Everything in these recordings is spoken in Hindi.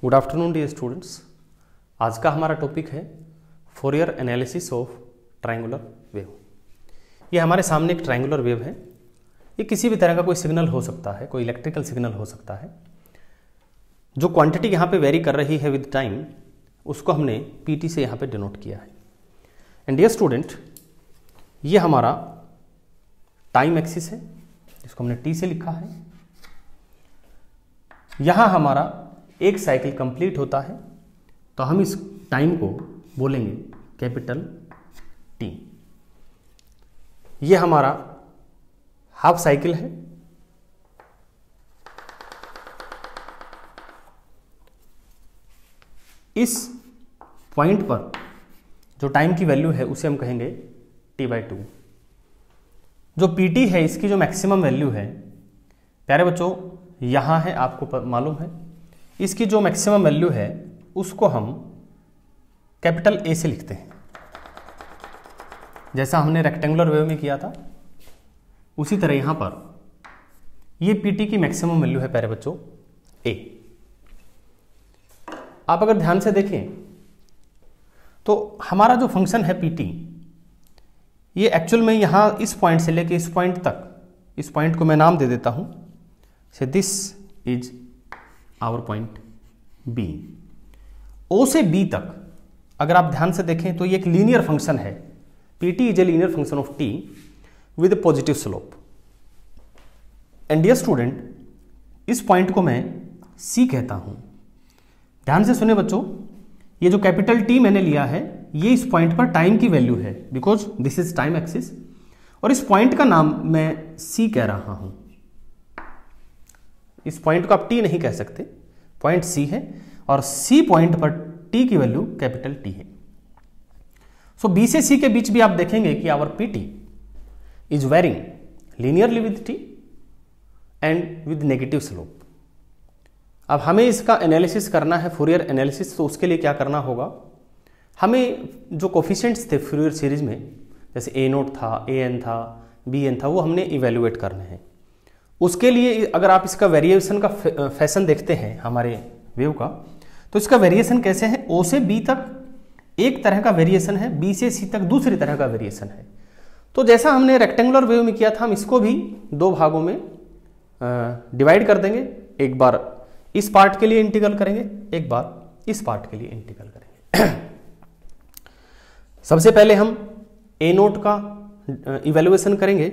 Good afternoon dear students. आज का हमारा टॉपिक है Fourier analysis of triangular wave. ये हमारे सामने एक ट्रायंगुलर वेव है। ये किसी भी तरह का कोई सिग्नल हो सकता है, कोई इलेक्ट्रिकल सिग्नल हो सकता है। जो क्वांटिटी यहाँ पे वेरी कर रही है विद टाइम, उसको हमने पीटी से यहाँ पे डिनोट किया है। एंड डियर स्टूडेंट, ये हमारा टाइम एक्सिस है, जिसको हमने टी से लिखा है। यहाँ हमारा एक साइकिल कंप्लीट होता है, तो हम इस टाइम को बोलेंगे कैपिटल टी। ये हमारा हाफ साइकिल है। इस पॉइंट पर जो टाइम की वैल्यू है उसे हम कहेंगे t/2। जो pt है, इसकी जो मैक्सिमम वैल्यू है प्यारे बच्चों यहाँ है, आपको मालूम है। इसकी जो मैक्सिमम वैल्यू है उसको हम कैपिटल A से लिखते हैं, जैसा हमने रेक्टेंगुलर वेव में किया था। उसी तरह यहाँ पर ये pt की मैक्सिमम वैल्यू है प्यारे बच्चों A। आप अगर ध्यान से देखें तो हमारा जो फंक्शन है pt, ये एक्चुअल में यहाँ इस पॉइंट से लेके इस पॉइंट तक, इस पॉइंट को मैं नाम दे देता हूं so this is our point B। O से B तक अगर आप ध्यान से देखें तो ये एक लीनियर फंक्शन है। pt is a linear function of t with positive slope. And dear student, इस पॉइंट को मैं C कहता हूं। ध्यान से सुने बच्चों, ये जो कैपिटल T मैंने लिया है, ये इस पॉइंट पर टाइम की वैल्यू है, because this is time axis. और इस पॉइंट का नाम मैं C कह रहा हूं। इस पॉइंट को आप T नहीं कह सकते, पॉइंट C है, और C पॉइंट पर T की वैल्यू कैपिटल T है। सो B से C के बीच भी आप देखेंगे कि our PT is varying linearly with T and with negative slope. अब हमें इसका एनालिसिस करना है, फोरियर एनालिसिस। तो उसके लिए क्या करना होगा, हमें जो कोफिशिएंट्स थे फोरियर सीरीज में, जैसे A0 था, AN था, BN था, वो हमने इवेल्युएट करने हैं। उसके लिए अगर आप इसका वेरिएशन का फैशन देखते हैं हमारे वेव का, तो इसका वेरिएशन कैसे है, O से B तक एक तरह का वेरिएशन है, B से C तक दूसरी तरह का वेरिएशन है। तो जैसा हमने रेक्टेंगुलर वेव में किया था, हम इसको भी दो भागों में डिवाइड कर देंगे। एक बार इस पार्ट के लिए इंटीग्रल करेंगे, एक बार इस पार्ट के लिए इंटीग्रल करेंगे। सबसे पहले हम A0 का इवेल्युएशन करेंगे।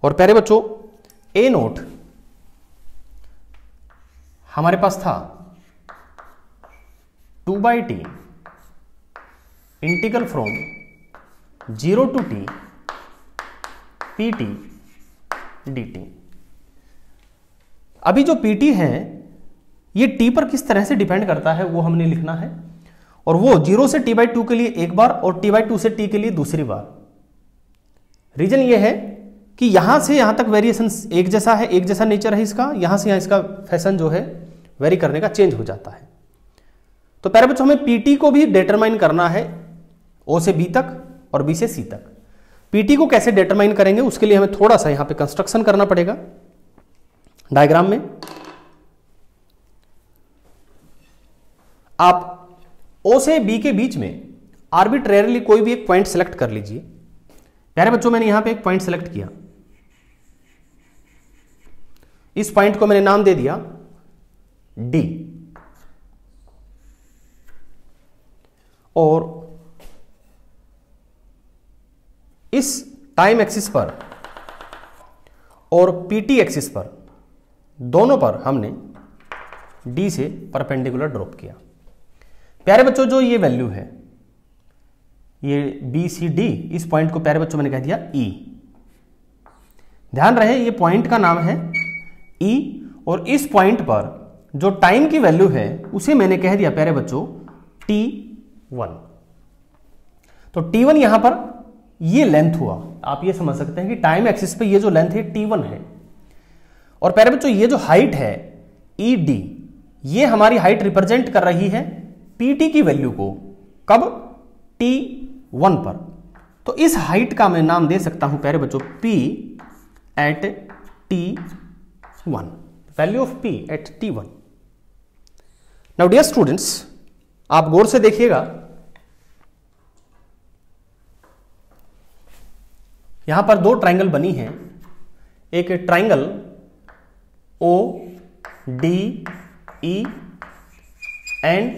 और प्यारे बच्चों, A0 हमारे पास था 2/t integral from 0 to t pt dt। अभी जो pt है ये t पर किस तरह से डिपेंड करता है वो हमने लिखना है, और वो 0 से t/2 के लिए एक बार और t/2 से t के लिए दूसरी बार। रीजन ये है कि यहां से यहां तक वेरिएशन एक जैसा है, एक जैसा नेचर है इसका। यहां से यहां इसका फैशन जो है वेरी करने का चेंज हो जाता है। तो प्यारे बच्चों, हमें pt को भी डिटरमाइन करना है O से B तक और B से C तक। pt को कैसे डिटरमाइन करेंगे, उसके लिए हमें थोड़ा सा यहां पे कंस्ट्रक्शन करना पड़ेगा डायग्राम में। आप O से B के बीच में आर्बिट्रेरली कोई भी एक पॉइंट सेलेक्ट कर लीजिए। प्यारे बच्चों, मैंने यहां पे एक पॉइंट सेलेक्ट किया। इस पॉइंट को मैंने नाम दे दिया D। और इस टाइम एक्सिस पर और PT एक्सिस पर, दोनों पर हमने D से परपेंडिकुलर ड्रॉप किया। प्यारे बच्चों, जो ये वैल्यू है, ये BCD, इस पॉइंट को प्यारे बच्चों मैंने कह दिया E। ध्यान रहे, ये पॉइंट का नाम है E, और इस पॉइंट पर जो टाइम की वैल्यू है उसे मैंने कह दिया प्यारे बच्चों T1। तो T1 यहां पर ये लेंथ हुआ। आप ये समझ सकते हैं कि टाइम एक्सिस पे ये जो लेंथ है T1 है। और प्यारे बच्चों, ये जो हाइट है ED, ये हमारी हाइट रिप्रेजेंट कर रही है PT की वैल्यू को। कब, T1 पर। तो इस हाइट का मैं नाम दे सकता हूं प्यारे बच्चों P at T1, value of P at T1। Now dear students, आप गौर से देखिएगा, यहां पर दो ट्राइंगल बनी है, एक triangle O D E and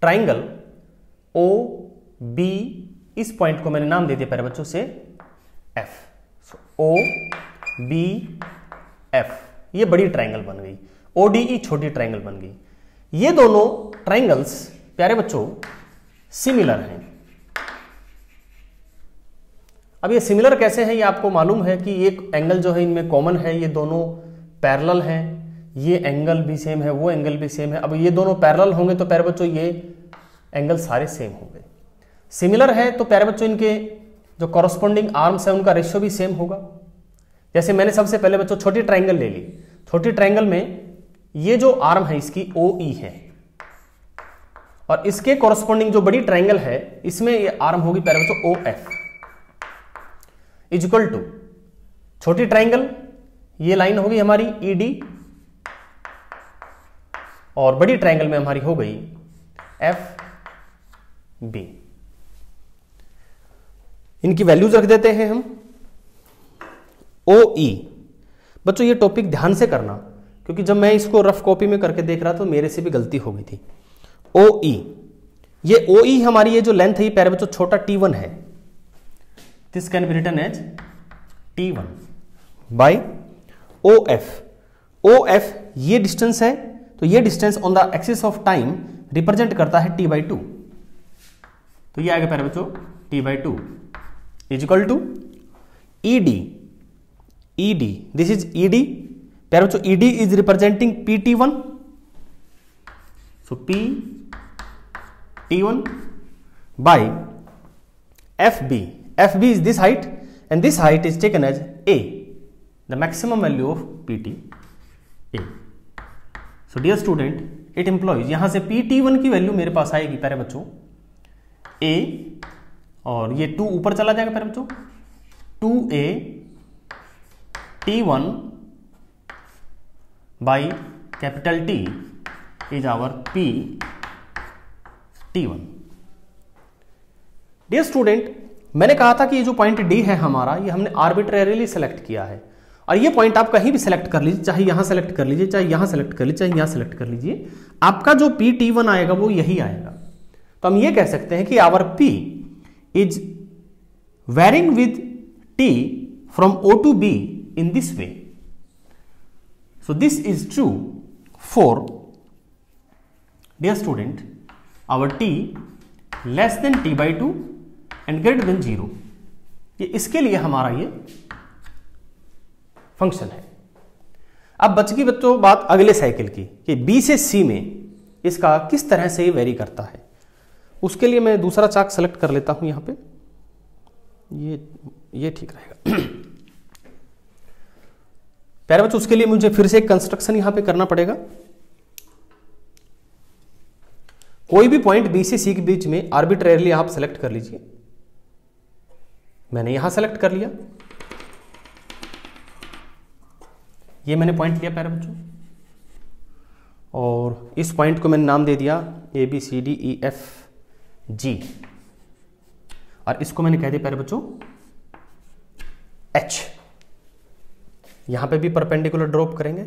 triangle O B. इस पॉइंट को मैंने नाम दे दिया प्यारे बच्चों से एफ। ओ बी एफ, ये बड़ी ट्राइंगल बन गई। ओ डी ई छोटी ट्राइंगल बन गई। ये दोनों ट्राइंगल्स प्यारे बच्चों सिमिलर हैं। अब ये सिमिलर कैसे हैं, ये आपको मालूम है कि एक एंगल जो है इनमें कॉमन है, ये दोनों पैरेलल हैं, ये एंगल भी सेम है, वो एंगल भी सेम है। अब ये दोनों पैरेलल होंगे तो प्यारे बच्चों ये एंगल सारे सेम होंगे। सिमिलर है तो प्यारे बच्चों इनके जो कॉरस्पॉन्डिंग आर्म्स है उनका रेशियो भी सेम होगा। जैसे मैंने सबसे पहले बच्चों छोटी ट्राइंगल ले ली, छोटी ट्राइंगल में ये जो आर्म है इसकी ओ ई है, और इसके कॉरस्पॉन्डिंग जो बड़ी ट्राइंगल है इसमें ये आर्म होगी प्यारे बच्चों ओ एफ, इक्वल टू छोटी ट्राइंगल ये लाइन होगी हमारी ई डी, और बड़ी ट्राइंगल में हमारी हो गई एफ बी। इनकी वैल्यूज रख देते हैं हम। ओ ई बच्चों ये टॉपिक ध्यान से करना, क्योंकि जब मैं इसको रफ कॉपी में करके देख रहा था तो मेरे से भी गलती हो गई थी। ओ ई, ये ओ ई हमारी ये जो लेंथ है ये प्यारे बच्चों छोटा T1 है। This can be written as T1 by O F. O F ये डिस्टेंस है, तो ये distance on the axis of time represent करता है T/2, तो ये आएगा प्यारे बच्चों T/2 is equal to E D. E D, this is E D प्यारे बच्चों, E D is representing PT1, so T1 by F B. F B is this height and this height is taken as A, the maximum value of PT A। So dear student, it employs, यहां से PT1 की वैल्यू मेरे पास आएगी प्यारे बच्चों A, और ये 2 ऊपर चला जाएगा प्यारे बच्चों, 2A T1 by capital T is our PT1। Dear student, मैंने कहा था कि ये जो पॉइंट D है हमारा, ये हमने आर्बिट्रेरीली सेलेक्ट किया है, और ये पॉइंट आप कहीं भी सेलेक्ट कर लीजिए, चाहे यहां सेलेक्ट कर लीजिए, चाहे यहां सेलेक्ट कर लीजिए, चाहे यहां सेलेक्ट कर लीजिए, आपका जो PT1 आएगा वो यही आएगा। तो हम ये कह सकते हैं कि our P is varying with T from O to B in this way. So this is true for, dear student, our T less than T/2 and greater than 0. ये इसके लिए हमारा ये फंक्शन है। अब बच गई बच्चों बात अगले साइकिल की कि B से C में इसका किस तरह से ये वेरी करता है। उसके लिए मैं दूसरा चाक सेलेक्ट कर लेता हूं यहां पे, ये ठीक रहेगा। प्यारे बच्चों, उसके लिए मुझे फिर से एक कंस्ट्रक्शन यहां पे करना पड़ेगा। कोई भी पॉइंट बी से सी के बीच में आर्बिट्रेरली आप सेलेक्ट कर लीजिए। मैंने यहां सेलेक्ट कर लिया, ये मैंने पॉइंट लिया प्यारे बच्चों, और इस पॉइंट को मैंने नाम दे दिया ABCDEFG, और इसको मैंने कह दिया प्यारे बच्चों H। यहां पे भी परपेंडिकुलर ड्रॉप करेंगे,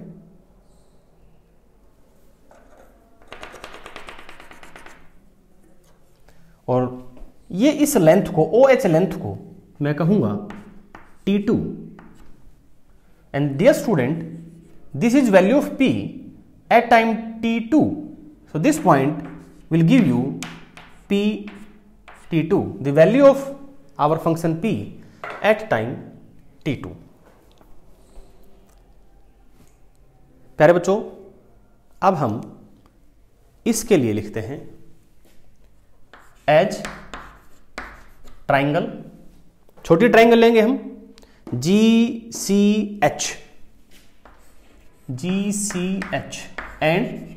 और ये इस लेंथ को OH लेंथ को मैं कहूंगा T2, and dear student this is value of P at time T2, so this point will give you P T2, the value of our function P at time T2। प्यारे बच्चों, अब हम इसके लिए लिखते हैं एज ट्राइंगल, छोटी ट्राइंगल लेंगे हम GCH एंड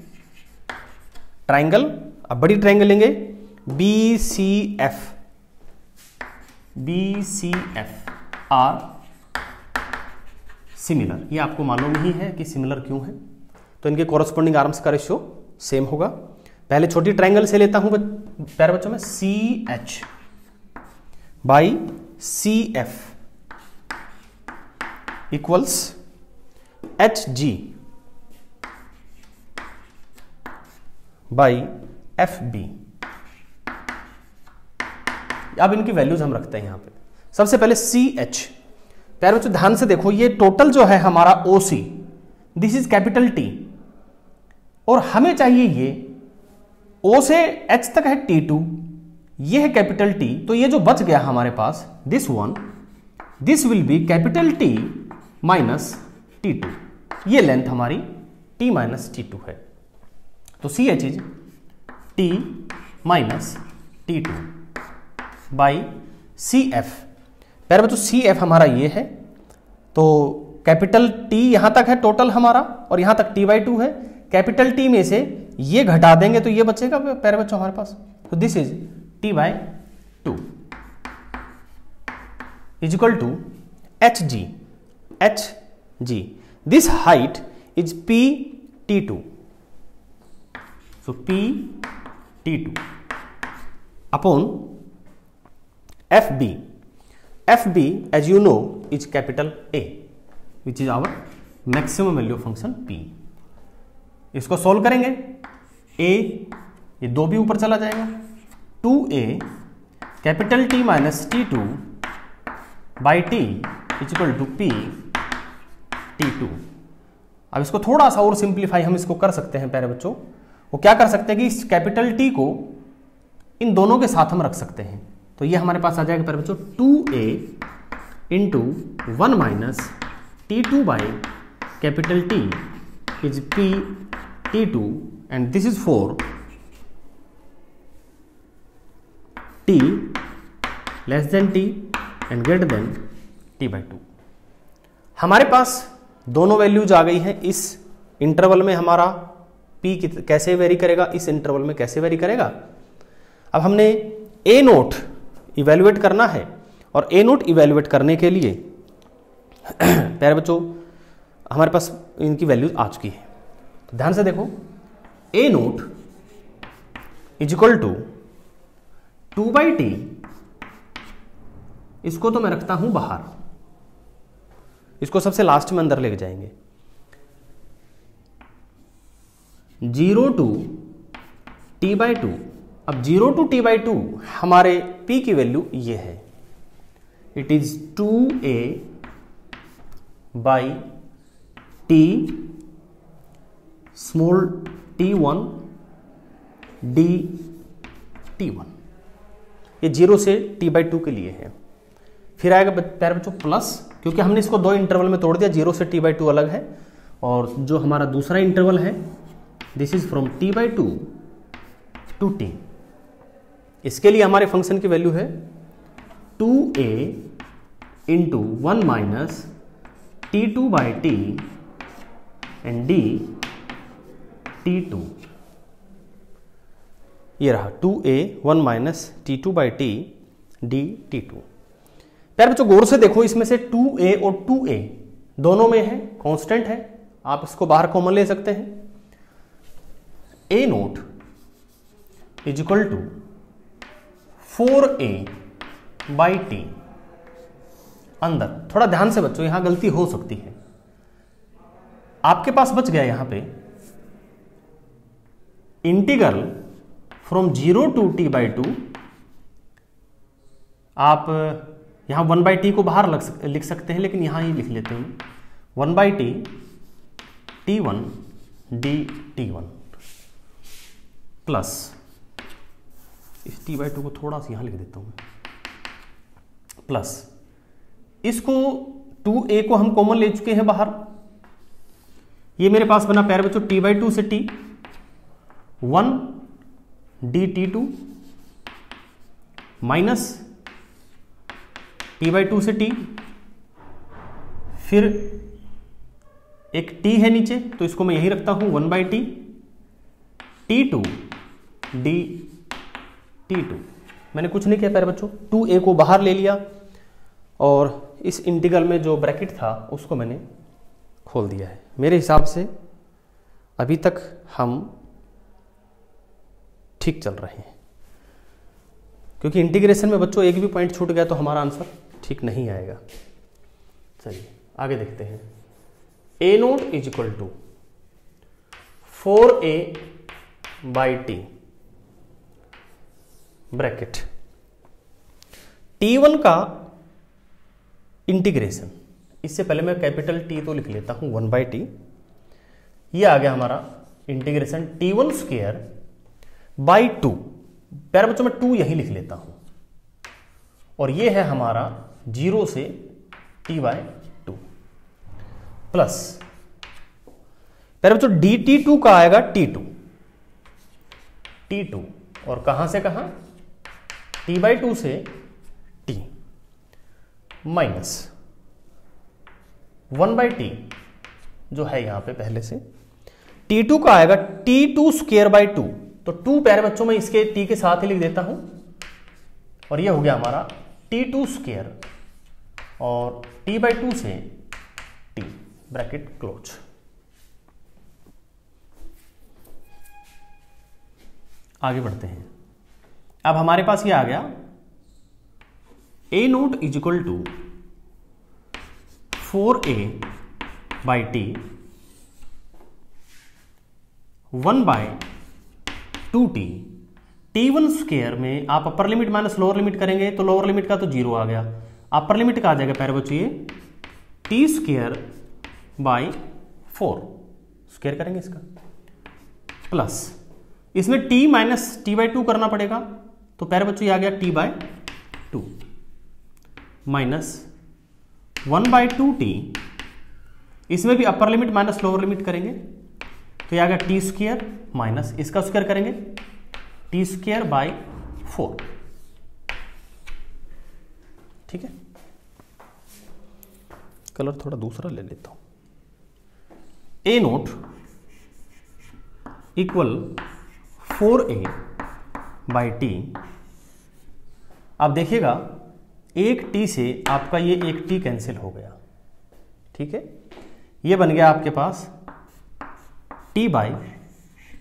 ट्राइंगल, अब बड़ी ट्राइंगल लेंगे BCF आर सिमिलर। ये आपको मालूम ही है कि सिमिलर क्यों है, तो इनके कॉरस्पॉन्डिंग आर्म्स का रेशियो सेम होगा। पहले छोटी ट्रायंगल से लेता हूं प्यारे बच्चों में, C H by C F equals H G by F B. अब इनकी वैल्यूज हम रखते हैं यहां पे। सबसे पहले सी एच, प्यारे बच्चों ध्यान से देखो, ये टोटल जो है हमारा ओ सी, दिस इज कैपिटल टी, और हमें चाहिए ये ओ से एच तक है T2, ये है कैपिटल टी, तो ये जो बच गया हमारे पास this one, this will be capital T minus T2, ये लेंथ हमारी T माइनस T2 है। तो C H is T minus T2 by C F. प्यारे बच्चों सी एफ हमारा ये है, तो कैपिटल टी यहां तक है टोटल हमारा, और यहां तक T/2 है। कैपिटल टी में से ये घटा देंगे तो ये बचेगा प्यारे बच्चों हमारे पास, तो this is T/2 is equal to H G. This height is PT2, so PT2 upon FB as you know is capital A, which is our maximum value of function P। इसको सॉल्व करेंगे, A ये 2 भी ऊपर चला जाएगा, 2A capital T minus T2 by T is equal to PT2। अब इसको थोड़ा सा और सिंप्लीफाई हम इसको कर सकते हैं प्यारे बच्चों। वो क्या कर सकते हैं कि इस कैपिटल टी को इन दोनों के साथ हम रख सकते हैं, तो ये हमारे पास आ जाएगा प्यारे बच्चों 2A into 1 minus T2 by capital T is PT2 and this is for T less than T and greater than T/2। हमारे पास दोनों वैल्यूज आ गई हैं। इस इंटरवल में हमारा P कैसे वेरी करेगा, इस इंटरवल में कैसे वेरी करेगा। अब हमने A नोट इवेल्युएट करना है, और A नोट इवेल्युएट करने के लिए प्यारे बच्चों हमारे पास इनकी वैल्यूज आ चुकी है। तो ध्यान से देखो, A naught is equal to 2/T, इसको तो मैं रखता हूं बाहर, इसको सबसे लास्ट में अंदर लेके जाएंगे। 0 to T/2, अब 0 to T/2 हमारे P की वैल्यू ये है, it is 2A by T small t1 d t1, ये 0 से T/2 के लिए है। फिर आएगा प्यारे बच्चों प्लस, क्योंकि हमने इसको 2 इंटरवल में तोड़ दिया, 0 से T/2 अलग है, और जो हमारा दूसरा इंटरवल है this is from T/2 to T। इसके लिए हमारे फंक्शन की वैल्यू है 2A into 1 minus T2 by T and D T2। ये रहा 2A 1 minus T2 by T D T2। प्यारे बच्चों गौर से देखो, इसमें से 2A और 2A दोनों में है, कांस्टेंट है, आप इसको बाहर कॉमन ले सकते हैं। A naught is equal to 4A by T। अंदर थोड़ा ध्यान से बच्चों, यहां गलती हो सकती है, आपके पास बच गया यहां पे इंटीग्रल फ्रॉम 0 टू T/2। आप यहां 1/T को बाहर लिख सकते हैं, लेकिन यहां ही लिख लेते हैं 1/T T1 d T1 plus इस T/2 को थोड़ा सा यहां लिख देता हूं, प्लस इसको 2A को हम कॉमन ले चुके हैं बाहर, ये मेरे पास बना प्यारे बच्चों T/2 से T 1 d T2 minus T/2 से T, फिर एक T है नीचे, तो इसको मैं यहीं रखता हूं 1/T T2 d T2। मैंने कुछ नहीं किया प्यारे बच्चों, 2A को बाहर ले लिया और इस इंटीग्रल में जो ब्रैकेट था उसको मैंने खोल दिया है। मेरे हिसाब से अभी तक हम ठीक चल रहे हैं, क्योंकि इंटीग्रेशन में बच्चों एक भी पॉइंट छूट गया तो हमारा आंसर ठीक नहीं आएगा। चलिए आगे देखते हैं। A naught is equal to 4a by T bracket T1 का इंटीग्रेशन, इससे पहले मैं कैपिटल T तो लिख लेता हूं 1 बाई टी। ये आ गया हमारा इंटीग्रेशन T1 स्क्वायर बाई 2। प्यारे बच्चों मैं 2 यही लिख लेता हूं, और ये है हमारा 0 से T बाई 2 प्लस प्यारे बच्चों dt2 का आएगा T2 और कहां से कहां, T बाई 2 से T माइनस 1 बाई टी जो है यहां पे पहले से, T2 का आएगा T2 स्क्वायर बाई 2। तो 2 प्यारे बच्चों में इसके T के साथ ही लिख देता हूं, और ये हो गया हमारा T2 स्क्वायर और T बाई 2 से T ब्रैकेट क्लोज। आगे बढ़ते हैं। अब हमारे पास ये आ गया A naught is equal to 4a by T 1 by 2t। T1 square में आप upper limit minus lower limit करेंगे तो लोअर लिमिट का तो 0 आ गया, अपर लिमिट का आ जाएगा प्यारे बच्चों ये t स्क्वायर बाई 4 स्क्वायर करेंगे इसका, प्लस इसमें t माइनस टी बाई 2 करना पड़ेगा, तो प्यारे बच्चों ये आ गया t by 2 minus 1 by 2t। इसमें भी upper limit minus lower limit करेंगे तो ये आ गया टी स्क्वायर माइनस इसका स्क्वायर करेंगे टी स्क्वायर बाई 4। ठीक है, कलर थोड़ा दूसरा ले लेता हूं। A naught equal 4a by T. आप देखिएगा एक टी से आपका ये एक टी कैंसिल हो गया। ठीक है, ये बन गया आपके पास T by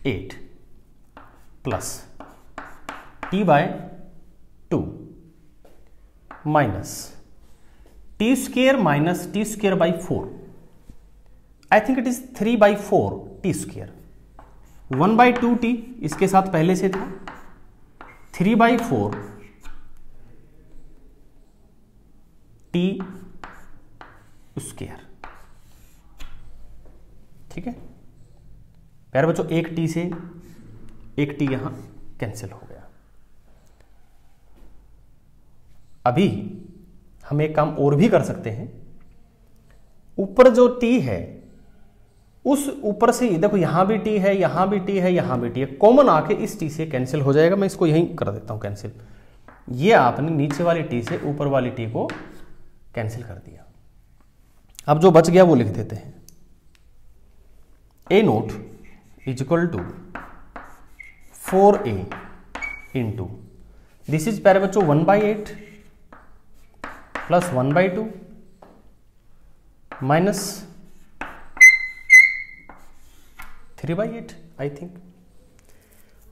8 plus T by 2 minus T square minus T square by 4। I think it is 3 by 4 T square. 1 by 2 T इसके साथ पहले से था, 3 बाई 4 टी स्क्वायर। ठीक है प्यारे बच्चों, एक टी से एक टी यहां कैंसिल हो गया। अभी हम एक काम और भी कर सकते हैं। ऊपर जो टी है उस ऊपर से देखो यहां भी टी है, यहां भी टी है, यहां भी टी है, कॉमन आके इस टी से कैंसिल हो जाएगा। मैं इसको यहीं कर देता हूं कैंसिल। ये आपने नीचे वाली टी से ऊपर वाली टी को कैंसिल कर दिया। अब जो बच गया वो लिख देते हैं। A naught is equal to 4a into this is प्यारे बच्चों 1 by 8 plus 1 by 2 minus 3 by 8 I think,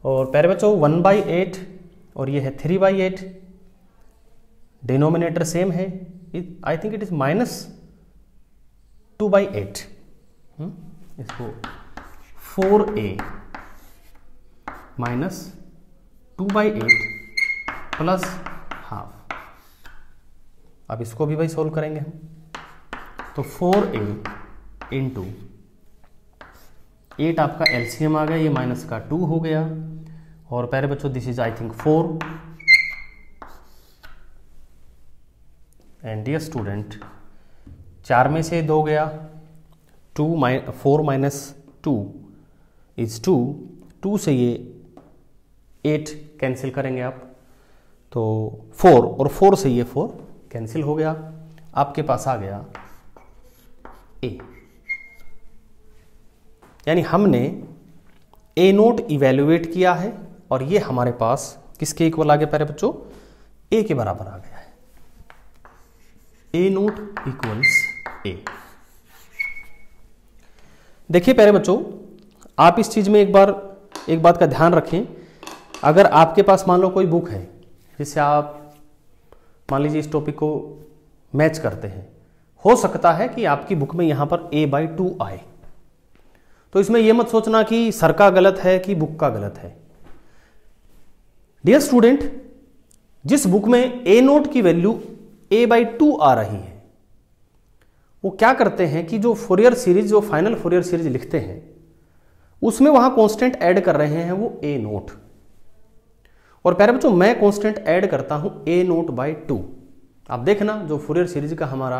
और प्यारे बच्चों 1 बाई 8 और ये है 3 बाई 8, डिनोमिनेटर सेम है। आई think it is minus 2 by 8। इसको 4a minus 2 by 8 plus half. अब इसको भी भाई सोल्व करेंगे हम, तो 4a इंटू 8 आपका एलसीएम आ गया, ये माइनस का 2 हो गया, और प्यारे बच्चों this is I think 4 and dear student 4 में से 2 गया, 4 माइनस 2 इज 2, 2 से ये 8 कैंसिल करेंगे आप, तो 4 और 4 से ये 4 कैंसिल हो गया। आपके पास आ गया ए, यानी हमने ए नोट इवेल्युएट किया है और ये हमारे पास किसके इक्वल आ गया प्यारे बच्चों, ए के बराबर आ गया है। ए नोट इक्वल्स ए। देखिए प्यारे बच्चों, आप इस चीज में एक बात का ध्यान रखें अगर आपके पास मान लो कोई बुक है जिससे आप मान लीजिए इस टॉपिक को मैच करते हैं, हो सकता है कि आपकी बुक में यहां पर a/2 आए। तो इसमें यह मत सोचना कि सर का गलत है कि बुक का गलत है। डियर स्टूडेंट, जिस बुक में ए नोट की वैल्यू a/2 आ रही है, वो क्या करते हैं कि जो फुरियर सीरीज, जो फाइनल फुरियर सीरीज लिखते हैं, उसमें वहां कांस्टेंट ऐड कर रहे हैं वो a नोट। और प्यारे बच्चों, मैं कांस्टेंट ऐड करता हूं a0/2। आप देखना जो फुरियर सीरीज का हमारा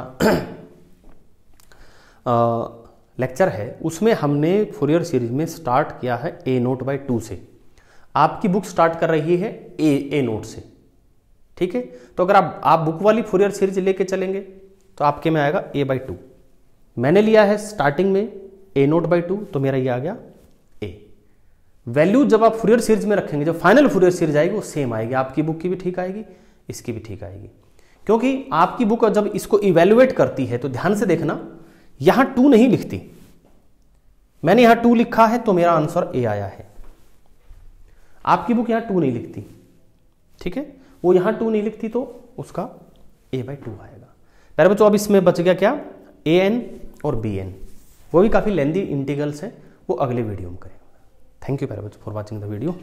लेक्चर है उसमें हमने फुरियर सीरीज में स्टार्ट किया है a0/2 से। आपकी बुक स्टार्ट कर रही है a नोट से, ठीक है। तो अगर आप बुक वाली फुरियर सीरीज लेके चलेंगे तो आपके में आएगा a/2। मैंने लिया है स्टार्टिंग में a0/2, तो मेरा ये आ गया a। वैल्यू जब आप फुरियर सीरीज में रखेंगे, जब फाइनल फुरियर सीरीज आएगी वो सेम आएगी, आपकी बुक की भी ठीक आएगी, इसकी भी ठीक आएगी। क्योंकि आपकी बुक जब इसको इवेल्युएट करती है तो ध्यान से देखना, यहां 2 नहीं लिखती। मैंने यहां 2 लिखा है तो मेरा आंसर a आया है। आपकी बुक यहां 2 नहीं लिखती, ठीक है, वो यहां 2 नहीं लिखती तो उसका a/2 आएगा। प्यारे बच्चों, अब इसमें बच गया क्या, an और bn। वो भी काफी लेंदी इंटीग्रल्स है, वो अगले वीडियो में करेंगे। थैंक यू प्यारे बच्चों फॉर वॉचिंग द वीडियो।